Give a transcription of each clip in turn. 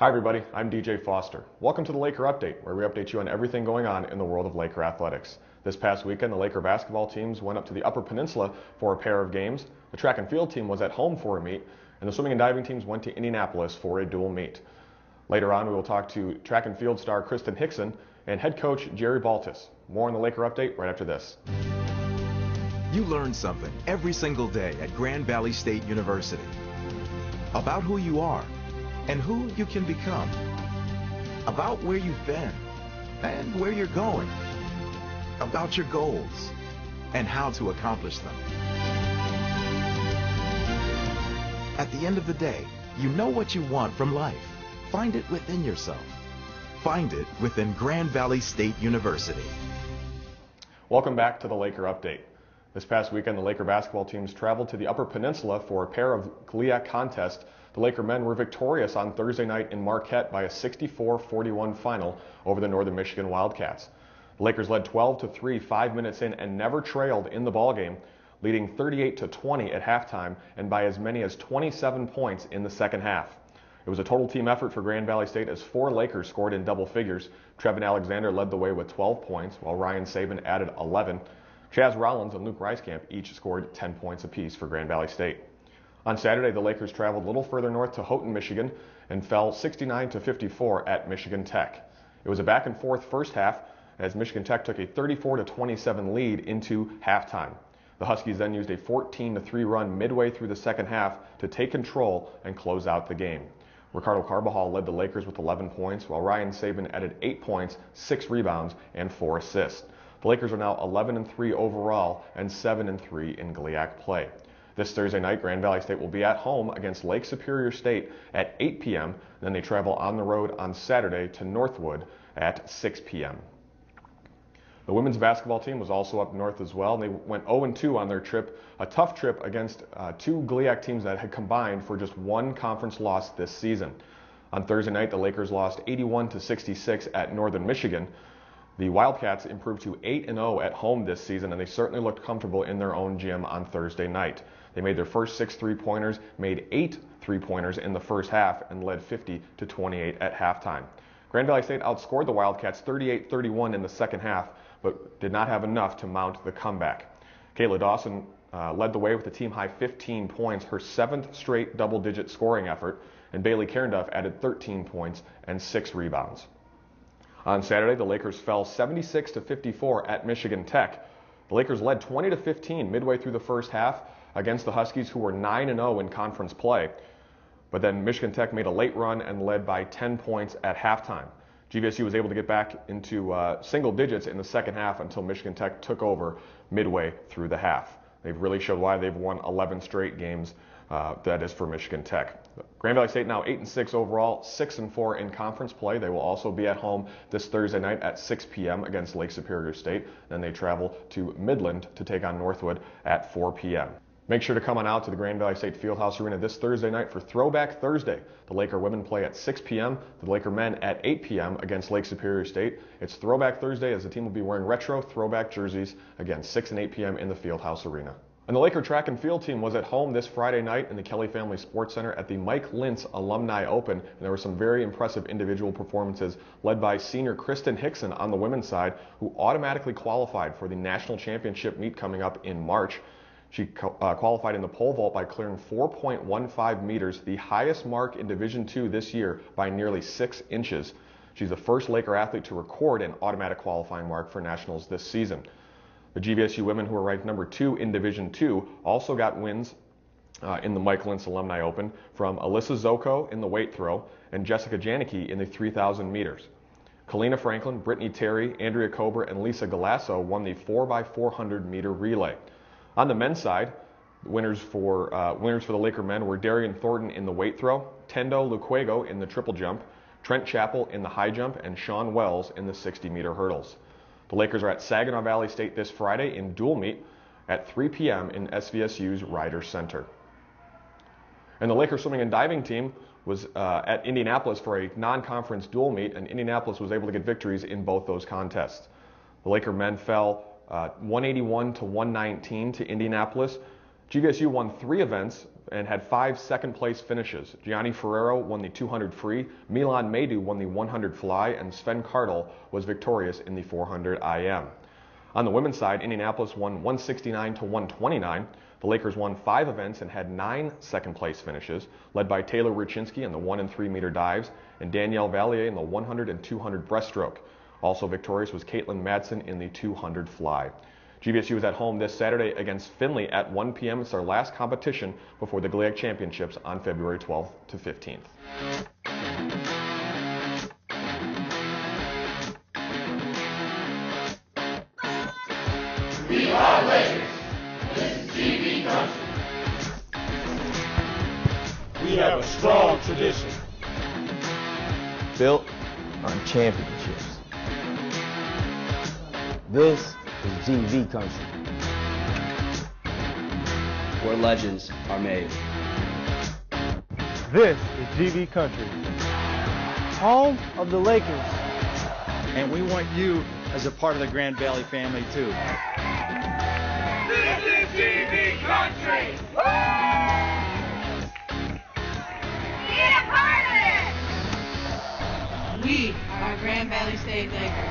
Hi everybody, I'm DJ Foster. Welcome to the Laker Update, where we update you on everything going on in the world of Laker athletics. This past weekend, the Laker basketball teams went up to the Upper Peninsula for a pair of games. The track and field team was at home for a meet, and the swimming and diving teams went to Indianapolis for a dual meet. Later on, we will talk to track and field star Kristen Hixson and head coach Jerry Baltus. More on the Laker Update right after this. You learn something every single day at Grand Valley State University about who you are and who you can become, about where you've been and where you're going, about your goals and how to accomplish them. At the end of the day, you know what you want from life. Find it within yourself. Find it within Grand Valley State University. Welcome back to the Laker Update. This past weekend, the Laker basketball teams traveled to the Upper Peninsula for a pair of GVSU contests. The Laker men were victorious on Thursday night in Marquette by a 64-41 final over the Northern Michigan Wildcats. The Lakers led 12-3 5 minutes in and never trailed in the ballgame, leading 38-20 at halftime and by as many as 27 points in the second half. It was a total team effort for Grand Valley State as 4 Lakers scored in double figures. Trevin Alexander led the way with 12 points, while Ryan Saban added 11. Chaz Rollins and Luke Reiskamp each scored 10 points apiece for Grand Valley State. On Saturday, the Lakers traveled a little further north to Houghton, Michigan, and fell 69-54 at Michigan Tech. It was a back-and-forth first half as Michigan Tech took a 34-27 lead into halftime. The Huskies then used a 14-3 run midway through the second half to take control and close out the game. Ricardo Carbajal led the Lakers with 11 points, while Ryan Saban added 8 points, 6 rebounds, and 4 assists. The Lakers are now 11-3 overall and 7-3 in GVSU play. This Thursday night, Grand Valley State will be at home against Lake Superior State at 8 p.m. Then they travel on the road on Saturday to Northwood at 6 p.m. The women's basketball team was also up north as well. They went 0-2 on their trip, a tough trip against 2 GVSU teams that had combined for just 1 conference loss this season. On Thursday night, the Lakers lost 81-66 at Northern Michigan. The Wildcats improved to 8-0 at home this season, and they certainly looked comfortable in their own gym on Thursday night. They made their first 6 3-pointers, made 8 3-pointers in the first half, and led 50-28 at halftime. Grand Valley State outscored the Wildcats 38-31 in the second half, but did not have enough to mount the comeback. Kayla Dawson led the way with a team-high 15 points, her 7th straight double-digit scoring effort, and Bailey Cairnduff added 13 points and 6 rebounds. On Saturday, the Lakers fell 76-54 at Michigan Tech. The Lakers led 20-15 midway through the first half against the Huskies, who were 9-0 in conference play. But then Michigan Tech made a late run and led by 10 points at halftime. GVSU was able to get back into single digits in the second half until Michigan Tech took over midway through the half. They've really showed why they've won 11 straight games. That is for Michigan Tech. Grand Valley State now 8-6 overall, 6-4 in conference play. They will also be at home this Thursday night at 6 p.m. against Lake Superior State. Then they travel to Midland to take on Northwood at 4 p.m. Make sure to come on out to the Grand Valley State Fieldhouse Arena this Thursday night for Throwback Thursday. The Laker women play at 6 p.m., the Laker men at 8 p.m. against Lake Superior State. It's Throwback Thursday as the team will be wearing retro throwback jerseys, again 6 and 8 p.m. in the Fieldhouse Arena. And the Laker track and field team was at home this Friday night in the Kelly Family Sports Center at the Mike Lintz Alumni Open. And there were some very impressive individual performances led by senior Kristen Hixson on the women's side, who automatically qualified for the national championship meet coming up in March. She qualified in the pole vault by clearing 4.15 meters, the highest mark in Division II this year by nearly 6 inches. She's the first Laker athlete to record an automatic qualifying mark for nationals this season. The GVSU women, who are ranked number 2 in Division II, also got wins in the Mike Lintz Alumni Open from Alyssa Zoko in the weight throw and Jessica Janicki in the 3,000 meters. Kalina Franklin, Brittany Terry, Andrea Kober, and Lisa Galasso won the 4x400 meter relay. On the men's side, winners for the Laker men were Darian Thornton in the weight throw, Tendo Luquego in the triple jump, Trent Chappell in the high jump, and Sean Wells in the 60-meter hurdles. The Lakers are at Saginaw Valley State this Friday in dual meet at 3 p.m. in SVSU's Ryder Center. And the Lakers swimming and diving team was at Indianapolis for a non-conference dual meet, and Indianapolis was able to get victories in both those contests. The Laker men fell 181-119 to Indianapolis. GVSU won 3 events and had 5 second-place finishes. Gianni Ferrero won the 200 free, Milan Maidu won the 100 fly, and Sven Kartel was victorious in the 400 IM. On the women's side, Indianapolis won 169 to 129. The Lakers won 5 events and had 9 second-place finishes, led by Taylor Ruchinski in the 1 and 3 meter dives and Danielle Vallier in the 100 and 200 breaststroke. Also victorious was Caitlin Madsen in the 200 fly. GVSU is at home this Saturday against Findlay at 1 p.m. It's their last competition before the GLIAC Championships on February 12th to 15th. We are Lakers. This is GV Country. We have a strong tradition built on championships. This is GV Country, where legends are made. This is GV Country, home of the Lakers. And we want you as a part of the Grand Valley family too. This is GV Country! Be a part of it! We are Grand Valley State Lakers.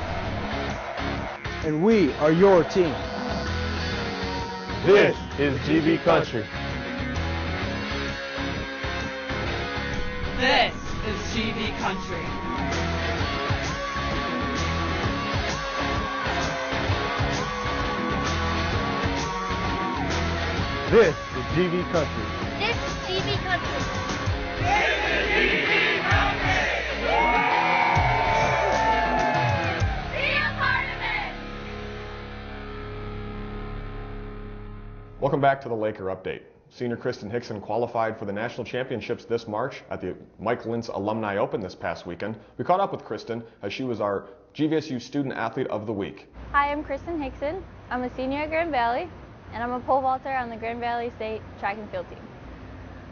And we are your team. This is GV Country. This is GV Country. This is GV Country. This is GV Country. This is GV Country! Be a part of it! Welcome back to the Laker Update. Senior Kristin Hickson qualified for the national championships this March at the Mike Lentz Alumni Open this past weekend. We caught up with Kristen as she was our GVSU Student-Athlete of the Week. Hi, I'm Kristen Hixson. I'm a senior at Grand Valley, and I'm a pole vaulter on the Grand Valley State track and field team.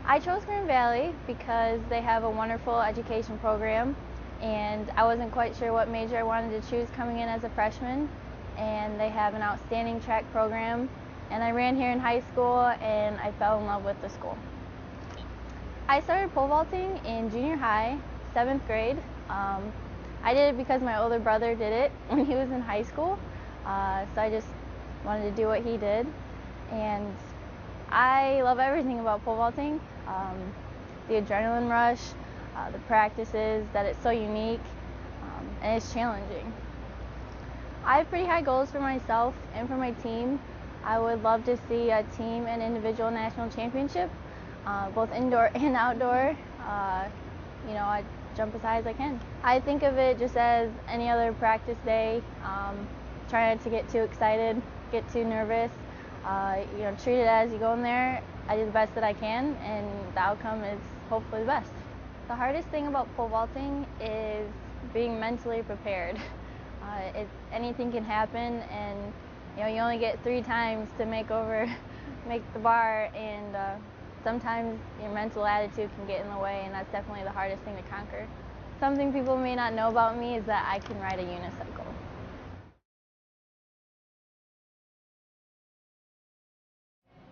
I chose Grand Valley because they have a wonderful education program, and I wasn't quite sure what major I wanted to choose coming in as a freshman, and they have an outstanding track program. And I ran here in high school, and I fell in love with the school. I started pole vaulting in junior high, 7th grade. I did it because my older brother did it when he was in high school, so I just wanted to do what he did. And I love everything about pole vaulting, the adrenaline rush, the practices, that it's so unique, and it's challenging. I have pretty high goals for myself and for my team. I would love to see a team and individual national championship, both indoor and outdoor. I jump as high as I can. I think of it just as any other practice day. Try not to get too excited, get too nervous. Treat it as you go in there. I do the best that I can, and the outcome is hopefully the best. The hardest thing about pole vaulting is being mentally prepared. Anything can happen, and you only get 3 times to make the bar, and sometimes your mental attitude can get in the way, and that's definitely the hardest thing to conquer. Something people may not know about me is that I can ride a unicycle.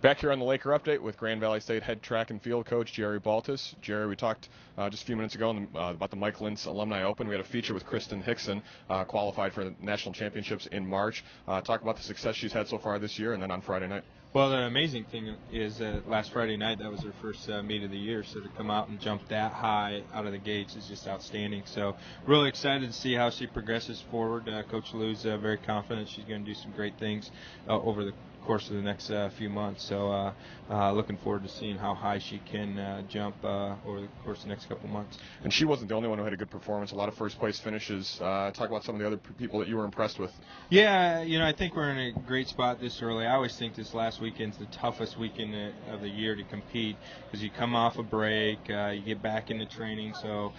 Back here on the Laker Update with Grand Valley State head track and field coach Jerry Baltus. Jerry, we talked just a few minutes ago about the Mike Lentz Alumni Open. We had a feature with Kristen Hixson, qualified for the national championships in March. Talk about the success she's had so far this year, and then on Friday night. Well, the amazing thing is last Friday night, that was her first meet of the year, so to come out and jump that high out of the gates is just outstanding. So really excited to see how she progresses forward. Coach Lou's very confident she's going to do some great things over the course of the next few months. So looking forward to seeing how high she can jump over the course of the next couple months. And she wasn't the only one who had a good performance. A lot of first place finishes. Talk about some of the other people that you were impressed with. Yeah, I think we're in a great spot this early. I always think this last weekend's the toughest weekend of the year to compete because you come off a break, you get back into training, so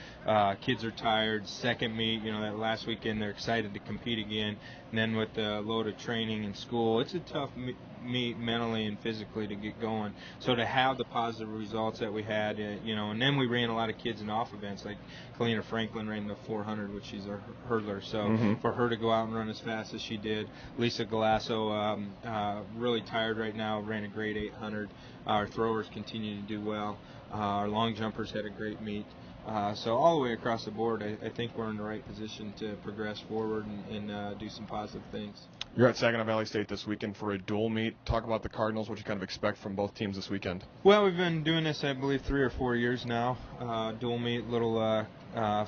kids are tired. Second meet, that last weekend they're excited to compete again. And then with the load of training and school, it's a tough meet mentally and physically to get going. So to have the positive results that we had, and then we ran a lot of kids in off events, like Kalina Franklin ran the 400, which she's a hurdler. So for her to go out and run as fast as she did, Lisa Galasso, really tired right now, ran a great 800. Our throwers continue to do well. Our long jumpers had a great meet. So all the way across the board, I think we're in the right position to progress forward and do some positive things. You're at Saginaw Valley State this weekend for a dual meet. Talk about the Cardinals, what you kind of expect from both teams this weekend. Well, we've been doing this, I believe, 3 or 4 years now. Dual meet, little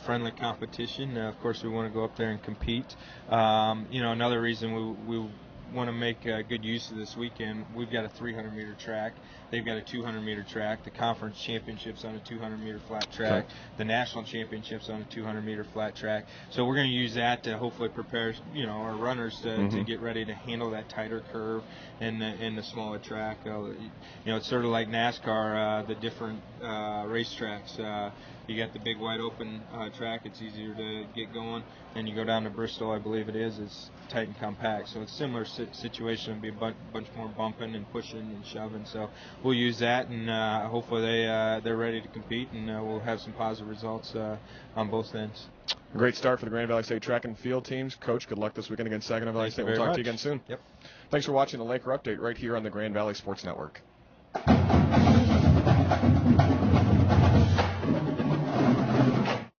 friendly competition. Of course, we want to go up there and compete. Another reason we want to make good use of this weekend, we've got a 300-meter track. They've got a 200-meter track. The conference championships on a 200-meter flat track. Okay. The national championships on a 200-meter flat track. So we're going to use that to hopefully prepare, our runners to get ready to handle that tighter curve and the smaller track. It's sort of like NASCAR, the different racetracks. You got the big wide open track. It's easier to get going. And you go down to Bristol, I believe it is. It's tight and compact. So it's a similar situation. It'll be a bunch more bumping and pushing and shoving. So we'll use that, and hopefully they're ready to compete, and we'll have some positive results on both ends. Great start for the Grand Valley State track and field teams. Coach, good luck this weekend against Saginaw Valley State. We'll talk to you again soon. Yep. Thanks for watching the Laker Update right here on the Grand Valley Sports Network.